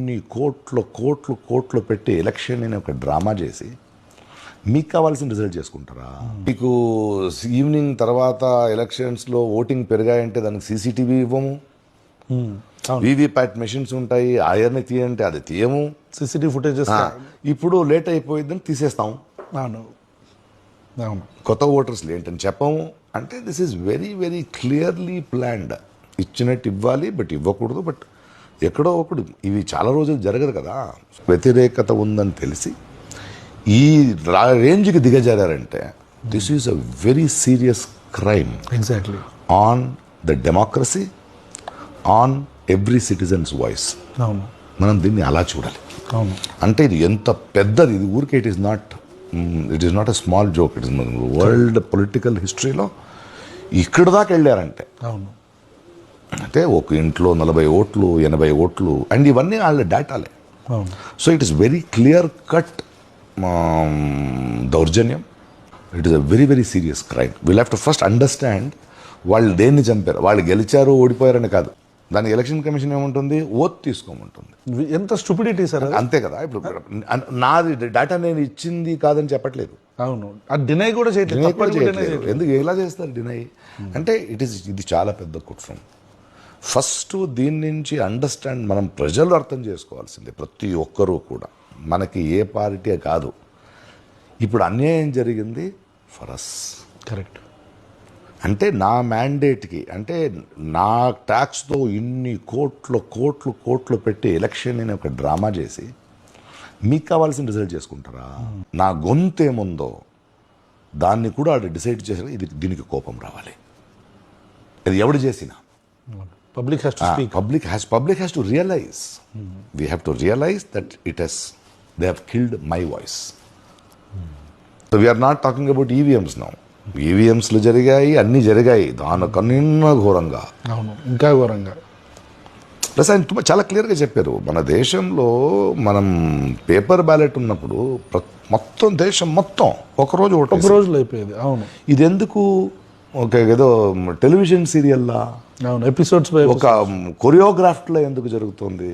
ఇన్ని కోట్లు పెట్టి ఎలక్షన్ అని ఒక డ్రామా చేసి మీకు కావాల్సిన రిజల్ట్ చేసుకుంటారా? మీకు ఈవినింగ్ తర్వాత ఎలక్షన్స్లో ఓటింగ్ పెరిగాయంటే దానికి సీసీటీవీ ఇవ్వము, వీవీప్యాట్ మెషిన్స్ ఉంటాయి, ఆయర్ని తీయంటే అది తీయము, సీసీటీవీ ఫుటేజ్ ఇప్పుడు లేట్ అయిపోయిందని తీసేస్తాం, కొత్త ఓటర్స్ ఏంటని చెప్పము. అంటే this is very very clearly planned. ఇచ్చినట్టు ఇవ్వాలి, బట్ ఇవ్వకూడదు. బట్ ఎక్కడో ఒకడు ఇవి చాలా రోజులు జరగదు కదా. వ్యతిరేకత ఉందని తెలిసి ఈ రేంజ్కి దిగజారంటే this is a very serious crime exactly on the democracy, on every citizens voice. మనం దీన్ని అలా చూడాలి. అంటే ఇది ఎంత పెద్దది, ఇది ఊరికే it is not a small joke. It is world political హిస్టరీలో ఇక్కడ దాకా వెళ్ళారంటే అంటే ఒక ఇంట్లో 40 ఓట్లు 80 ఓట్లు అండ్ ఇవన్నీ వాళ్ళ డేటాలే. So it is very clear cut దౌర్జన్యం. It is a very very serious crime. Will have to first understand వాళ్ళు దేన్ని చంపారు. వాళ్ళు గెలిచారు ఓడిపోయారని కాదు, దానికి ఎలక్షన్ కమిషన్ ఏముంటుంది, ఓత్ తీసుకోమంటుంది. ఎంత స్టూపిడిటీ సార్, అంతే కదా. ఇప్పుడు నాది డేటా నేను ఇచ్చింది కాదని చెప్పట్లేదు. అవును, అది డినై కూడా చేయట్లేదు. ఎందుకు ఎలా చేస్తారు డినై? అంటే ఇది చాలా పెద్ద కుట్రం. ఫస్ట్ దీని నుంచి అండర్స్టాండ్ మనం ప్రజలు అర్థం చేసుకోవాల్సిందే. ప్రతి ఒక్కరూ కూడా మనకి ఏ పార్టీ కాదు, ఇప్పుడు అన్యాయం జరిగింది ఫర్ అస్. కరెక్ట్. అంటే నా మ్యాండేట్కి, అంటే నా ట్యాక్స్తో ఇన్ని కోట్లు పెట్టి ఎలక్షన్ అని ఒక డ్రామా చేసి మీకు కావాల్సిన రిజల్ట్ చేసుకుంటారా? నా గొంతు ఏముందో దాన్ని కూడా అది డిసైడ్ చేసారు. దీనికి కోపం రావాలి. అది ఎవడు చేసినా public has to speak. Public has to realize. We have to realize that they have killed my voice. So we are not talking about EVMs now. EVMsలు జరిగాయి, అన్నీ జరిగాయి, దానికన్నా ఘోరంగా. అవును, ఇంకా ఘోరంగా. ప్లస్ ఆయన చాలా క్లియర్గా చెప్పారు, మన దేశంలో మనం పేపర్ బ్యాలెట్ ఉన్నప్పుడు మొత్తం దేశం మొత్తం ఒక రోజులో అయిపోయేది. అవును, ఇది ఎందుకు ఒక ఏదో టెలివిజన్ సీరియల్లా, అవును, ఎపిసోడ్స్ ఒక కొరియోగ్రాఫ్లో ఎందుకు జరుగుతుంది?